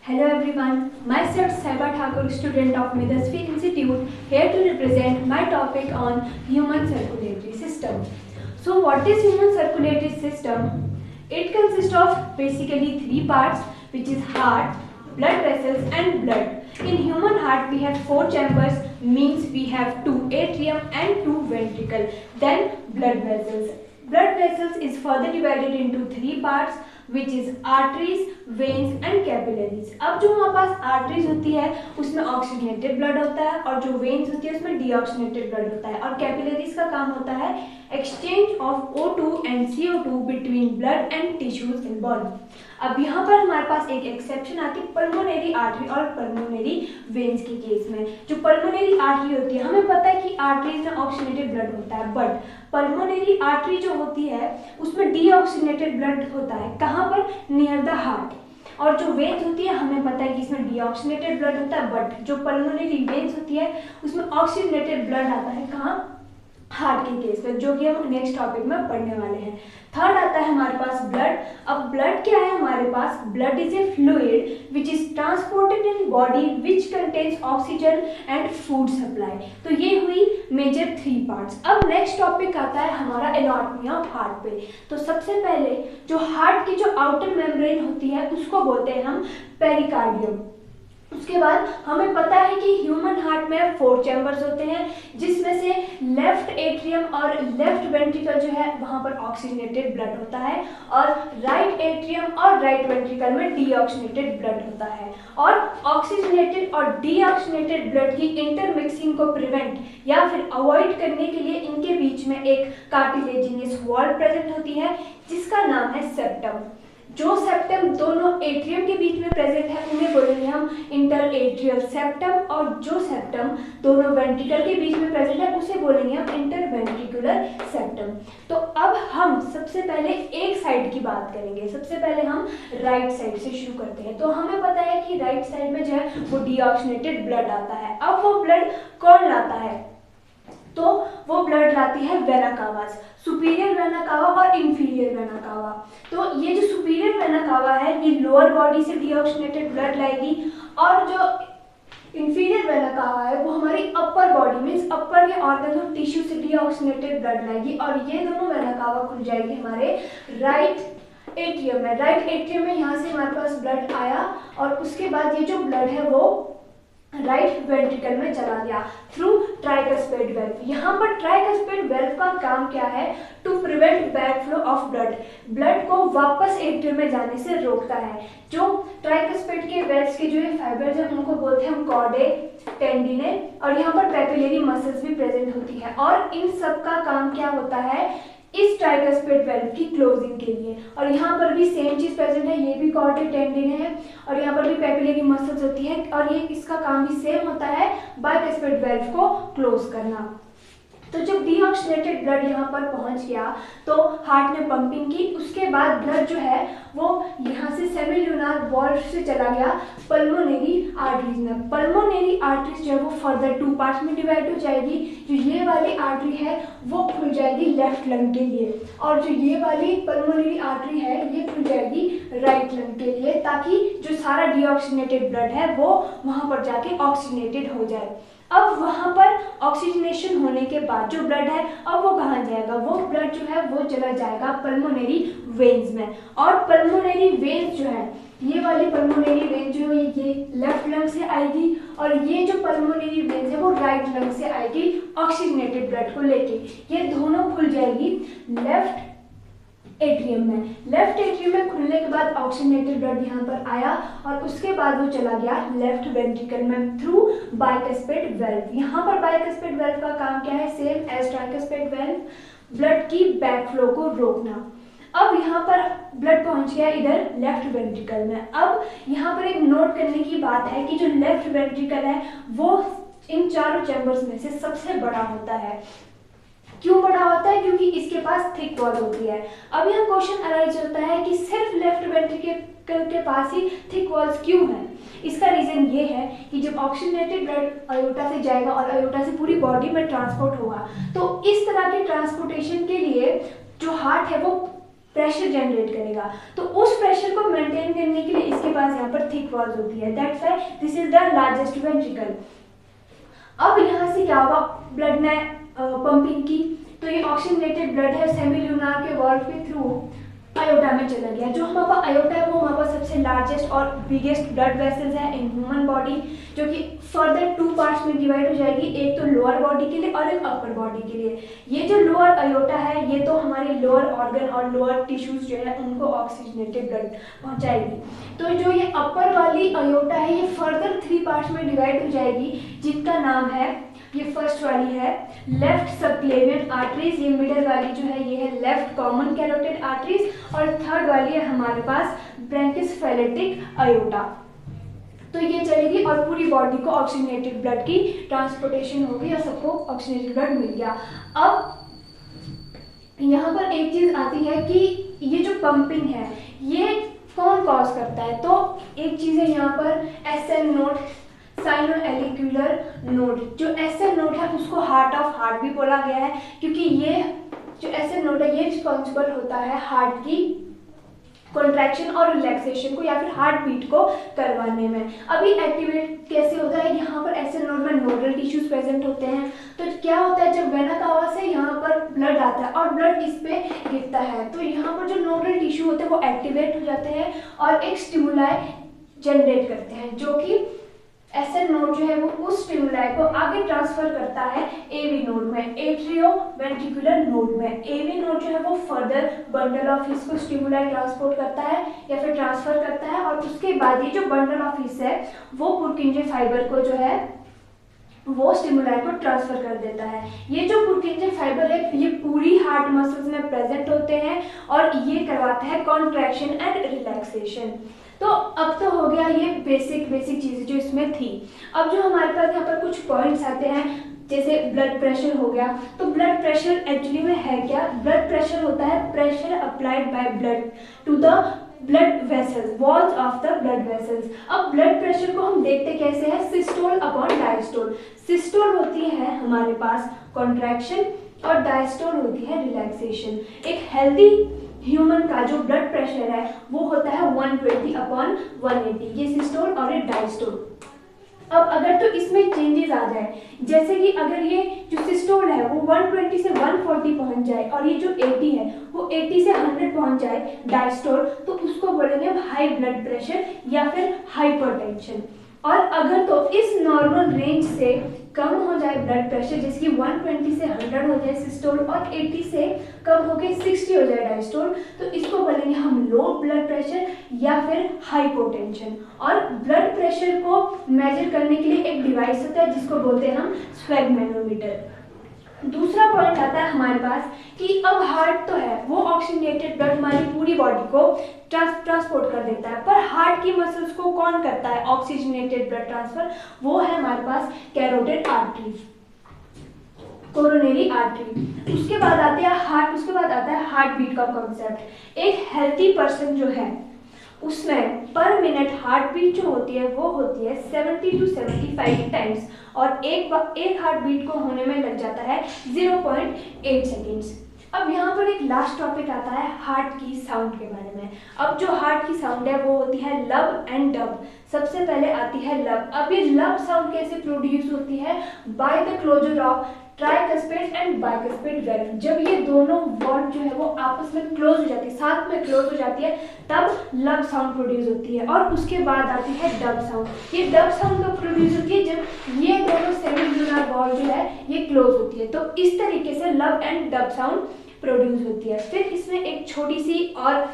Hello everyone, myself Saiba Thakur, student of Medasvi Institute, here to represent my topic on human circulatory system. So what is human circulatory system? It consists of basically three parts, which is heart, blood vessels and blood. In human heart we have 4 chambers, means we have 2 atrium and 2 ventricle. Then blood vessels. Blood vessels is further divided into 3 parts, which is arteries, veins and capillaries. अब जो हमारे पास arteries होती है उसमें oxygenated blood होता है और जो veins होती है उसमें deoxygenated blood होता है और capillaries का काम होता है exchange of O2 and CO2 between blood and tissues in body. अब यहाँ पर हमारे पास एक एक्सेप्शन आती है पल्मोनरी आर्टरी और पल्मोनरी वेन्स के केस में. जो पल्मोनरी आर्टरी होती है हमें पता है कि आर्टरीज में ऑक्सीजनेटेड ब्लड होता है, बट पल्मोनरी आर्टरी जो होती है उसमें डीऑक्सीजनेटेड ब्लड होता है. कहाँ पर? Near the heart. और जो वेन्स होती है हमें पता है कि इसमें डीऑक्सीजनेटेड ब्लड होता है, बट जो पल्मोनरी वेन्स होती है उसमें ऑक्सीजनेटेड ब्लड आता है. कहाँ? हार्ट के केस में, जो कि हम नेक्स्ट टॉपिक में पढ़ने वाले हैं. थर्ड आता है हमारे पास ब्लड. अब ब्लड क्या है हमारे पास? Blood is a fluid which is transported in body which contains oxygen and food supply. तो ये हुई मेजर 3 पार्ट्स. अब नेक्स्ट टॉपिक आता है हमारा एनाटॉमी ऑफ हार्ट पे. तो सबसे पहले जो हार्ट की जो आउटर मेम्ब्रेन होती है उसको बोलते हैं हम पेरिकार्डियम. उसके बाद हमें पता है कि ह्यूमन हार्ट में 4 चैम्बर्स होते हैं, जिसमें से लेफ्ट एट्रियम और लेफ्ट वेंट्रिकल जो है वहां पर ऑक्सीजनेटेड ब्लड होता है और राइट एट्रियम और राइट वेंट्रिकल में डीऑक्सीजनेटेड ब्लड होता है. और ऑक्सीजनेटेड और डीऑक्सीजनेटेड ब्लड की इंटरमिक्सिंग को प्रिवेंट या फिर अवॉइड करने के लिए इनके बीच में एक कार्टिलेजिनियस वॉल प्रेजेंट होती है जिसका नाम है सेप्टम. जो सेप्टम दोनों एट्रियम के बीच में प्रेजेंट है उन्हें बोलेंगे हम इंटर एट्रियल सेप्टम, और जो सेप्टम दोनों वेंट्रिकल के बीच में प्रेजेंट है उसे बोलेंगे हम इंटर वेंट्रिकुलर सेप्टम. तो अब हम सबसे पहले एक साइड की बात करेंगे. सबसे पहले हम राइट साइड से शुरू करते हैं. तो हमें पता है कि राइट साइड में जो है वो डीऑक्सीजनेटेड ब्लड आता है. अब वो ब्लड कौन लाता है? तो वो ब्लड लाती है वेना कावास, सुपीरियर वेना कावा और इंफीरियर वेना कावा. तो ये जो सुपीरियर वेना कावा है ये लोअर बॉडी से डीऑक्सीजनेटेड ब्लड लाएगी और जो इंफीरियर वेना कावा है वो हमारी अपर बॉडी मींस अपर के ऑर्गन और टिश्यू से डीऑक्सीजनेटेड ब्लड लाएगी और ये दोनों वेना कावा खुल जाएगी हमारे राइट एट्रियम में. राइट एट्रियम में यहाँ से हमारे पास ब्लड आया और उसके बाद ये जो ब्लड है वो राइट वेंट्रिकल में चला गया थ्रू ट्राइकस्पेड वेल्व. यहाँ पर ट्राइकस्पेड वेल्व का काम क्या है? To prevent back flow of blood. Blood को वापस एट्रियम में जाने से रोकता है. जो ट्राइकस्पेड के वेल्व्स के जो फाइबर्स हैं उनको बोलते हैं हम कॉर्डे, टेंडिने, और यहाँ पर कैपिलरी मसल्स भी प्रेजेंट होती है. और इन सब का काम क्या होता है? इस ट्राइकस्पेड वेल्व की क्लोजिंग के लिए. और यहाँ पर भी सेम चीज प्रेजेंट है, ये भी कॉर्डे टेंडिने है और यहाँ पर भी कैपिलरी मसल्स होती है और ये इसका काम भी सेम होता है बाइकस्पेड वेल्व को क्लोज करना. तो जब डीऑक्सीजनेटेड ब्लड यहाँ पर पहुँच गया तो हार्ट ने पंपिंग की. उसके बाद ब्लड जो है वो यहाँ से सेमिल्यूनार वॉल्व से चला गया पल्मोनरी आर्टरीज में. पल्मोनरी आर्टरीज जो है वो फर्दर 2 पार्ट्स में डिवाइड हो जाएगी. जो ये वाली आर्टरी है वो खुल जाएगी लेफ्ट लंग के लिए और जो ये वाली पल्मोनरी आर्टरी है ये खुल जाएगी राइट लंग के लिए, ताकि जो सारा डीऑक्सीजनेटेड ब्लड है वो वहाँ पर जाके ऑक्सीजनेटेड हो जाए. अब वहाँ पर ऑक्सीजनेशन होने के बाद जो ब्लड है अब वो कहाँ जाएगा? वो ब्लड जो है वो चला जाएगा पल्मोनरी वेन्स में. और पल्मोनरी वेन्स जो है ये वाली पल्मोनरी वेन जो है ये लेफ्ट लंग से आएगी और ये जो पल्मोनरी वेन्स है वो राइट लंग से आएगी ऑक्सीजनेटेड ब्लड को लेके. ये दोनों खुल जाएगी लेफ्ट एट्रियम में. लेफ्ट एट्रियम में खुलने के बाद ऑक्सीजनेटेड ब्लड यहाँ पर आया और उसके बाद वो चला गया लेफ्ट वेंट्रिकल में थ्रू बाइकस्पेड वेल्व. यहाँ पर बाइकस्पेड वेल्व का काम क्या है? सेम एज ट्राइकस्पेड वेल्व, ब्लड की बैक फ्लो को रोकना. अब यहाँ पर ब्लड पहुंच गया इधर लेफ्ट वेंट्रिकल में. अब यहाँ पर एक नोट करने की बात है कि जो लेफ्ट वेंट्रिकल है वो इन 4 चैम्बर्स में से सबसे बड़ा होता है. क्यों बड़ा होता है? क्योंकि इसके पास थिक वॉल होती है. अब यहाँ क्वेश्चन अराइज होता है कि सिर्फ लेफ्ट वेंट्रिकल के पास ही थिक वॉल्स क्यों है? इसका रीजन ये है कि जब ऑक्सीजनेटेड ब्लड अयोटा से जाएगा और अयोटा से पूरी बॉडी में ट्रांसपोर्ट होगा तो इस तरह के ट्रांसपोर्टेशन के लिए जो हार्ट है वो प्रेशर जनरेट करेगा. तो उस प्रेशर को मेंटेन करने के लिए इसके पास यहाँ पर थिक थिक वॉल्स होती है, that's why this is the largest ventricle. अब यहाँ से क्या होगा, ब्लड ने पंपिंग की, तो ये ऑक्सीजनेटेड ब्लड है सेमिल्यूनार के वॉल के थ्रू आयोटा में चला गया। जो हमारा आयोटा है वो हमारा सबसे लार्जेस्ट और बिगेस्ट ब्लड वेसल्स है इन ह्यूमन बॉडी, जो कि फर्दर 2 पार्ट्स में डिवाइड हो जाएगी, एक तो लोअर बॉडी के लिए और एक अपर बॉडी के लिए। ये जो लोअर आयोटा है ये तो हमारे लोअर ऑर्गन और लोअर टिश्यूज जो है उनको ऑक्सीजनेटेड ब्लड पहुंचाएगी। तो जो ये अपर वाली आयोटा है ये फर्दर 3 पार्ट्स में डिवाइड हो जाएगी, जिनका नाम है, ये फर्स्ट वाली है लेफ्ट सबक्लेवियन आर्टरीज, ये मिडिल वाली जो है ये है लेफ्ट कॉमन कैरोटिड आर्टरीज, और थर्ड वाली है हमारे पास ब्रैंकियोस्फेलेटिक आयोटा। तो ये चलेगी और पूरी बॉडी को ऑक्सीजनेटेड ब्लड की ट्रांसपोर्टेशन होगी और सबको ऑक्सीजनेटेड ब्लड मिल गया। अब यहाँ पर एक चीज आती है कि ये जो पंपिंग है ये कौन कॉज करता है, तो एक चीज है यहाँ पर एसएन नोड, साइनोएलिक्यूलर नोड। जो एसएन नोड है उसको हार्ट ऑफ हार्ट भी बोला गया है, क्योंकि ये जो एसएन नोड है ये रिस्पॉन्सिबल होता है हार्ट की कॉन्ट्रैक्शन और रिलैक्सेशन को या फिर हार्ट बीट को करवाने में। अभी एक्टिवेट कैसे होता है, यहाँ पर एसएन नोड में नोडल टिश्यूज प्रेजेंट होते हैं। तो क्या होता है, जब वेना कावा से यहाँ पर ब्लड आता है और ब्लड इस पे गिरता है तो यहाँ पर जो नोडल टिश्यू होते हैं वो एक्टिवेट हो जाते हैं और एक स्टिमुलाई जनरेट करते हैं, जो कि एसएन नोड जो है वो उस स्टिमुलाई को आगे ट्रांसफर करता है एवी नोड में, एट्रियो वेंट्रिकुलर नोड में। एवी नोड जो है वो फर्दर बंडल ऑफ हिस को स्टिमुलाई ट्रांसपोर्ट करता है या फिर ट्रांसफर करता है, और उसके बाद ये जो बंडल ऑफ हिस है वो पुरकिंजे फाइबर को जो है वो स्टिमुलाई को ट्रांसफर कर देता है। ये जो पुरकिंजे फाइबर है ये पूरी हार्ट मसल्स में प्रेजेंट होते हैं और ये करवाता है कॉन्ट्रैक्शन एंड रिलैक्सेशन। तो अब तो हो गया ये बेसिक चीज़ें जो इसमें थी। अब जो हमारे पास यहाँ पर कुछ पॉइंट्स आते हैं, जैसे ब्लड प्रेशर हो गया। तो ब्लड प्रेशर एक्चुअली में है क्या, ब्लड प्रेशर होता है pressure applied by blood to the blood vessels, walls of the blood vessels. अब ब्लड प्रेशर को हम देखते कैसे हैं, सिस्टोल अपॉन डायस्टोल। सिस्टोल होती है हमारे पास कॉन्ट्रैक्शन और डायस्टोल होती है रिलैक्सेशन। एक हेल्दी ह्यूमन का जो ब्लड प्रेशर है वो होता है 120 अपॉन 180, ये सिस्टोल और ये डायस्टोल। अब अगर तो इसमें चेंजेस आ जाए, जैसे कि अगर ये जो सिस्टोल है वो 120 से 140 पहुंच जाए और ये जो 80 है वो 80 से 100 पहुंच जाए डायस्टोल, तो उसको बोलेंगे हम हाई ब्लड प्रेशर या फिर हाइपरटेंशन। और अगर तो इस नॉर्मल रेंज से कम हो जाए ब्लड प्रेशर, जैसे कि 120 से 100 हो जाए सिस्टोल और 80 से कम होकर 60 हो जाए डायस्टोल, तो इसको बोलेंगे हम लो ब्लड प्रेशर या फिर हाइपोटेंशन। और ब्लड प्रेशर को मेजर करने के लिए एक डिवाइस होता है जिसको बोलते हैं हम स्फेगमेनोमीटर। दूसरा पॉइंट आता है हमारे पास कि अब हार्ट तो है वो ऑक्सीजनेटेड ब्लड हमारी पूरी बॉडी को ट्रांसपोर्ट कर देता है, पर हार्ट की मसल्स को कौन करता है ऑक्सीजनेटेड ब्लड ट्रांसफर, वो है हमारे पास कैरोटिड आर्टरी, कोरोनरी आर्टरी। उसके बाद आते हैं हार्ट, उसके बाद आता है हार्ट बीट का कॉन्सेप्ट। एक हेल्थी पर्सन जो है उसमें पर मिनट हार्ट बीट जो होती है वो होती है 70 to 75 टाइम्स, और एक हार्ट बीट को होने में लग जाता है 0.8 सेकेंड्स। अब यहाँ पर एक लास्ट टॉपिक आता है हार्ट की साउंड के बारे में। अब जो हार्ट की साउंड है वो होती है लब एंड डब। सबसे पहले आती है लब। अब ये लब साउंड कैसे प्रोड्यूस होती है, by the closure of tricuspid and bicuspid valve. जब ये दोनों वॉल्व जो है वो आपस में क्लोज हो जाती है, साथ में क्लोज हो जाती है, तब लब साउंड प्रोड्यूस होती है। और उसके बाद आती है डब साउंड। ये डब साउंड कब प्रोड्यूस होती है, जब ये दोनों सेमिल्यूनर वॉल्व जो है ये क्लोज होती है। तो इस तरीके से लब एंड डब साउंड प्रोड्यूस होती है। फिर इसमें एक छोटी सी और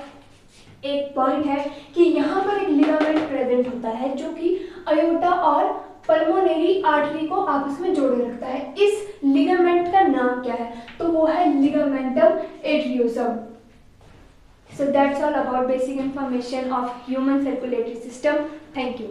एक पॉइंट है कि यहाँ पर एक लिगामेंट प्रेजेंट होता है जो कि अयोटा और पल्मोनरी आर्टरी को आपस में जोड़े रखता है। इस लिगामेंट का नाम क्या है, तो वो है ligamentum एट्रियोसम। So that's all about basic information of human circulatory system. Thank you.